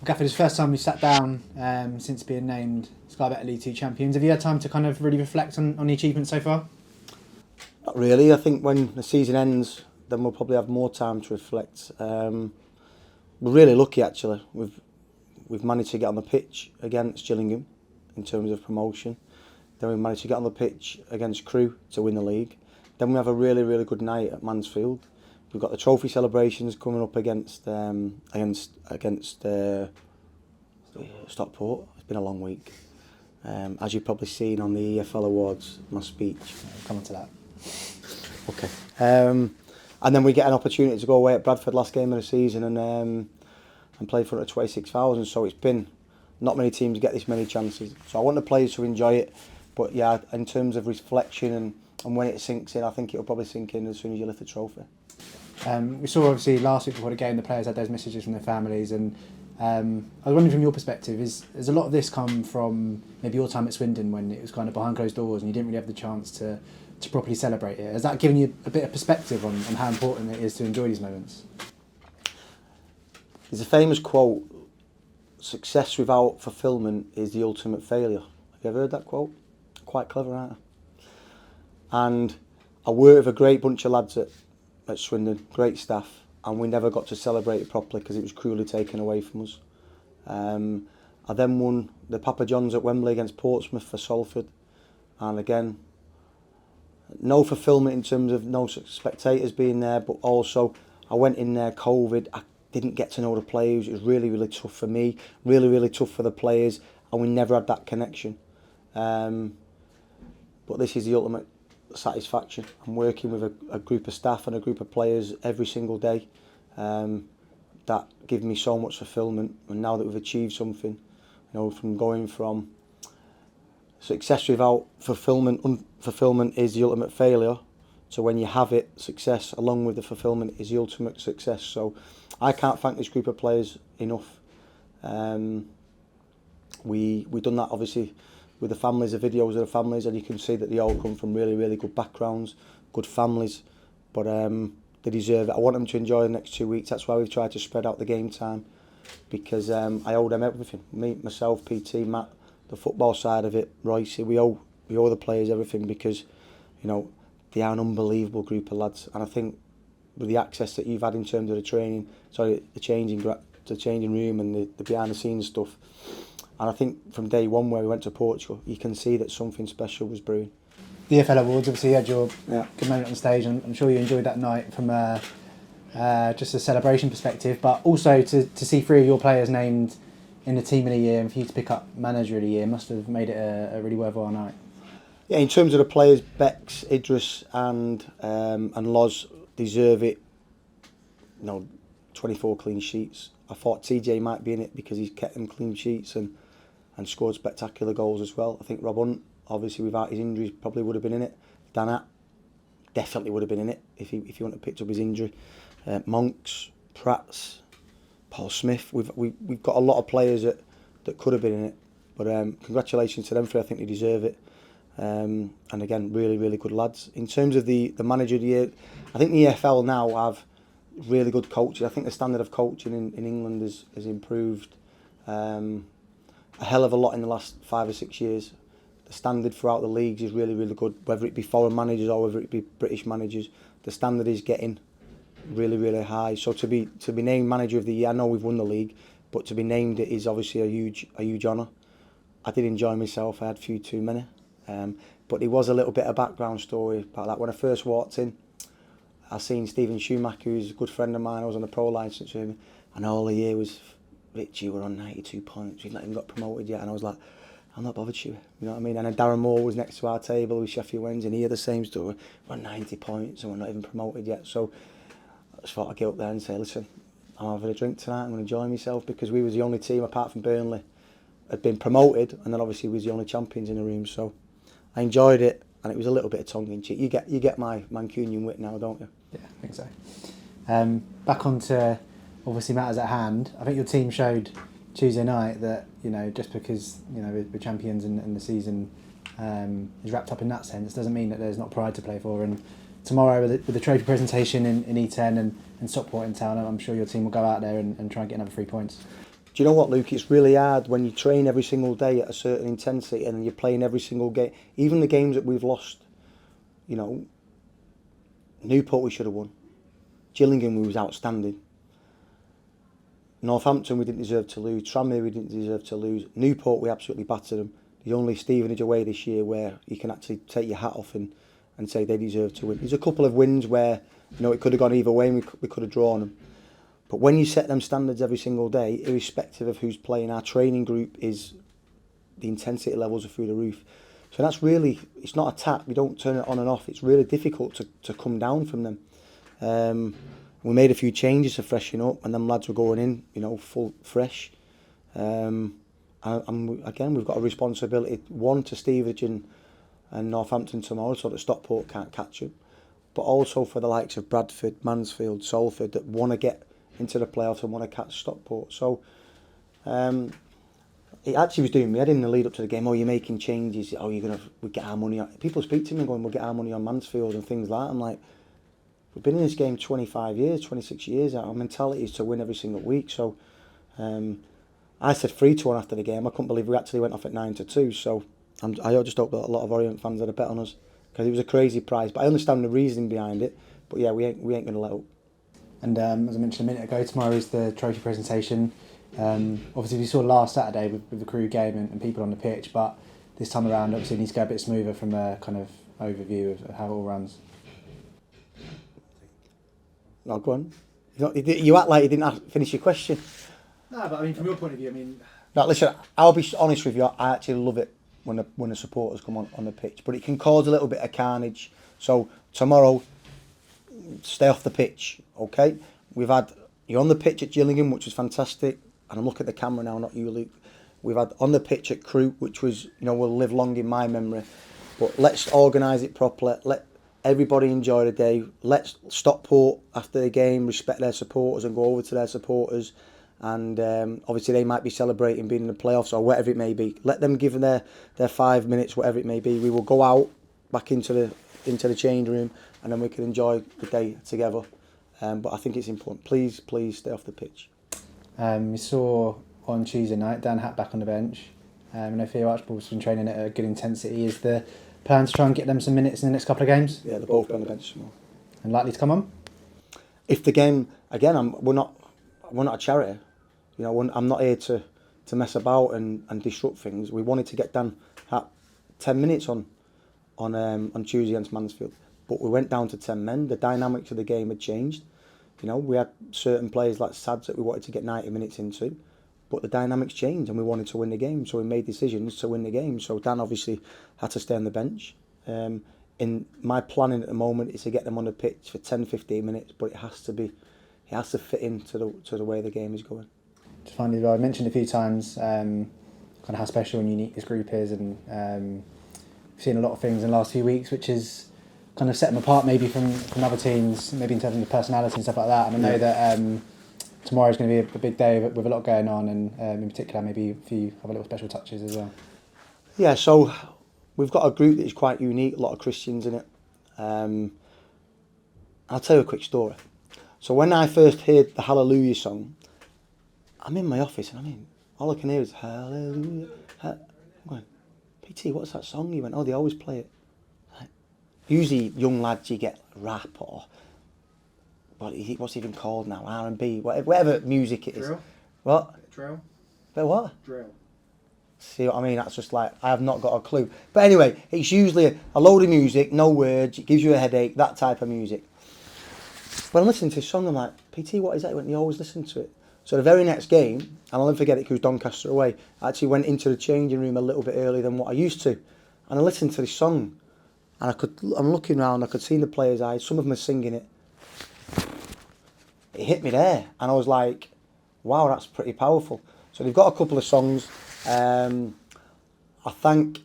Gaffer, this is the first time we sat down since being named Sky Bet League 2 champions. Have you had time to kind of really reflect on the achievements so far? Not really. I think when the season ends, then we'll probably have more time to reflect. We're really lucky actually. We've managed to get on the pitch against Gillingham in terms of promotion. Then we managed to get on the pitch against Crewe to win the league. Then we have a really good night at Mansfield. We've got the trophy celebrations coming up against Stockport. It's been a long week. As you've probably seen on the EFL Awards, my speech. I'll come on to that. Okay. And then we get an opportunity to go away at Bradford last game of the season and play in front of 26,000. So it's been not many teams get this many chances. So I want the players to enjoy it. But yeah, in terms of reflection and when it sinks in, I think it'll probably sink in as soon as you lift the trophy. We saw obviously last week before the game the players had those messages from their families, and I was wondering from your perspective, has a lot of this come from maybe your time at Swindon when it was kind of behind closed doors and you didn't really have the chance to properly celebrate it? Has that given you a bit of perspective on how important it is to enjoy these moments? There's a famous quote, "Success without fulfilment is the ultimate failure." Have you ever heard that quote? Quite clever, aren't I? And I work with a great bunch of lads at Swindon, great staff, and we never got to celebrate it properly because it was cruelly taken away from us. I then won the Papa John's at Wembley against Portsmouth for Salford, and again, no fulfilment in terms of no spectators being there, but also I went in there COVID, I didn't get to know the players, it was really tough for me, really tough for the players, and we never had that connection. But this is the ultimate satisfaction. I'm working with a group of staff and a group of players every single day that give me so much fulfilment. And now that we've achieved something, from going from success without fulfilment is the ultimate failure, to when you have it, success along with the fulfilment is the ultimate success. So I can't thank this group of players enough. We done that obviously with the families, the videos of the families, and you can see that they all come from really good backgrounds, good families, but they deserve it. I want them to enjoy the next 2 weeks. That's why we've tried to spread out the game time, because I owe them everything. Me, myself, PT, Matt, the football side of it, Royce, we owe the players everything, because they are an unbelievable group of lads, and I think with the access that you've had in terms of the changing room and the behind the scenes stuff. And I think from day one where we went to Portugal, you can see that something special was brewing. The EFL Awards, obviously you had your good moment on stage, and I'm sure you enjoyed that night from just a celebration perspective, but also to see 3 of your players named in the team of the year and for you to pick up manager of the year must have made it a really worthwhile night. Yeah, in terms of the players, Bex, Idris and Loz deserve it. 24 clean sheets. I thought TJ might be in it because he's kept them clean sheets and scored spectacular goals as well. I think Rob Hunt, obviously without his injuries, probably would have been in it. Danat definitely would have been in it if he wouldn't have picked up his injury. Monks, Prats, Paul Smith. We've got a lot of players that could have been in it. But congratulations to them for I think they deserve it. And again, really good lads. In terms of the manager of the year, I think the EFL now have really good coaches. I think the standard of coaching in England has improved a hell of a lot in the last 5 or 6 years. The standard throughout the leagues is really good, whether it be foreign managers or whether it be British managers. The standard is getting really high. So to be named manager of the year, I know we've won the league, but to be named it is obviously a huge honour. I did enjoy myself. I had a few too many, but there was a little bit of background story about that. When I first walked in, I seen Stephen Schumacher, who's a good friend of mine. I was on the pro licence with him, and all the year was, Rich, you were on 92 points. You'd not even got promoted yet, and I was like, I'm not bothered, you know what I mean? And then Darren Moore was next to our table with Sheffield Wednesday, and he had the same story. We're on 90 points, and we're not even promoted yet. So I just thought I'd get up there and say, listen, I'm having a drink tonight. I'm going to enjoy myself, because we was the only team apart from Burnley had been promoted, and then obviously we was the only champions in the room. So I enjoyed it, and it was a little bit of tongue in cheek. You get my Mancunian wit now, don't you? Yeah, I think so. Back onto obviously matters at hand. I think your team showed Tuesday night that just because we're champions and the season is wrapped up in that sense doesn't mean that there's not pride to play for. And tomorrow with the trophy presentation in E10 and Stockport in town, I'm sure your team will go out there and try and get another 3 points. Do you know what, Luke? It's really hard when you train every single day at a certain intensity and you're playing every single game. Even the games that we've lost, you know, Newport we should have won. Gillingham we was outstanding. Northampton we didn't deserve to lose. Tranmere we didn't deserve to lose. Newport we absolutely battered them. The only Stevenage away this year where you can actually take your hat off and say they deserve to win. There's a couple of wins where, you know, it could have gone either way and we could have drawn them. But when you set them standards every single day, irrespective of who's playing, our training group is, the intensity levels are through the roof. So that's really, it's not a tap, you don't turn it on and off. It's really difficult to come down from them. We made a few changes to freshen up and them lads were going in, you know, full fresh. And again, we've got a responsibility, one, to Stevenage and Northampton tomorrow so that Stockport can't catch them. But also for the likes of Bradford, Mansfield, Salford that want to get into the playoffs and want to catch Stockport. So it actually was doing me head in the lead up to the game. Oh, you're making changes. Oh, we get our money on. People speak to me going, we'll get our money on Mansfield and things like that. I'm like, we've been in this game 25 years, 26 years. Our mentality is to win every single week. So I said 3-1 after the game. I couldn't believe we actually went off at 9-2. So I just hope that a lot of Orient fans had a bet on us because it was a crazy prize. But I understand the reasoning behind it. But yeah, we ain't going to let up. And as I mentioned a minute ago, tomorrow is the trophy presentation. Obviously, we saw last Saturday with the Crew game and people on the pitch, but this time around, obviously, it needs to go a bit smoother from a kind of overview of how it all runs. No, go on. You act like you didn't finish your question. No, but I mean, from your point of view, I mean... No, listen, I'll be honest with you, I actually love it when the supporters come on the pitch, but it can cause a little bit of carnage. So, tomorrow, stay off the pitch, okay? You're on the pitch at Gillingham, which was fantastic, and I'm looking at the camera now, not you, Luke. We've had on the pitch at Crewe, which was, you know, will live long in my memory. But let's organise it properly. Let everybody enjoy the day. Let's Stockport after the game respect their supporters and go over to their supporters. And obviously they might be celebrating being in the playoffs or whatever it may be. Let them give them their 5 minutes, whatever it may be. We will go out back into the change room and then we can enjoy the day together. But I think it's important. Please stay off the pitch. We saw on Tuesday night Dan Hatt back on the bench. I know Theo Archibald's been training at a good intensity. Is the plan to try and get them some minutes in the next couple of games? Yeah, they're both on the bench tomorrow. And likely to come on? If the game again, we're not a charity. You know, I'm not here to mess about and disrupt things. We wanted to get Dan Hatt 10 minutes on Tuesday against Mansfield, but we went down to 10 men. The dynamics of the game had changed. You know, we had certain players like Sads that we wanted to get 90 minutes into, but the dynamics changed and we wanted to win the game, so we made decisions to win the game. So Dan obviously had to stay on the bench. In my planning at the moment is to get them on the pitch for 10-15 minutes, but it has to fit into the way the game is going. Just finally, I mentioned a few times kind of how special and unique this group is, and we've seen a lot of things in the last few weeks, which is kind of set them apart maybe from other teams, maybe in terms of the personality and stuff like that. And I know that tomorrow is going to be a big day with a lot going on, and in particular maybe a few other little special touches as well. Yeah, so we've got a group that is quite unique, a lot of Christians in it. I'll tell you a quick story. So when I first heard the Hallelujah song, I'm in my office and all I can hear is Hallelujah. I'm going, PT, what's that song? He went, oh, they always play it. Usually young lads, you get rap or what's it even called now? R&B, whatever music it is. Drill? What? Drill? But what? Drill. See what I mean? That's just like, I have not got a clue. But anyway, it's usually a load of music, no words, it gives you a headache, that type of music. When I'm listening to this song, I'm like, PT, what is that? When you always listen to it. So the very next game, and I'll never forget it because Doncaster away, I actually went into the changing room a little bit earlier than what I used to. And I listened to this song. And I'm looking around, I could see in the players' eyes, some of them are singing it. It hit me there. And I was like, wow, that's pretty powerful. So they've got a couple of songs. I thank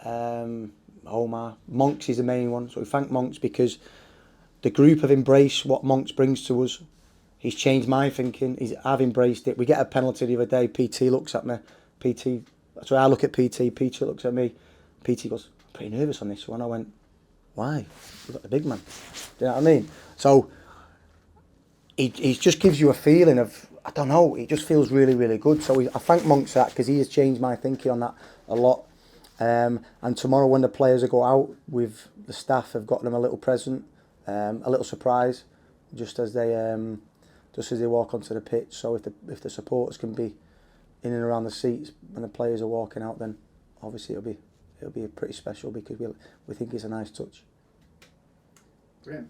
Omar. Monks is the main one. So we thank Monks because the group have embraced what Monks brings to us. He's changed my thinking. I've embraced it. We get a penalty the other day. PT looks at me. So I look at PT. PT looks at me. PT goes, pretty nervous on this one. I went, why? We've got the big man. Do you know what I mean? So he just gives you a feeling of I don't know, it just feels really, really good. So I thank Monks for that, because he has changed my thinking on that a lot. And tomorrow when the players go out, with the staff have got them a little present, a little surprise, just as they walk onto the pitch. So if the supporters can be in and around the seats when the players are walking out, then obviously it'll be pretty special, because we think it's a nice touch. Brilliant.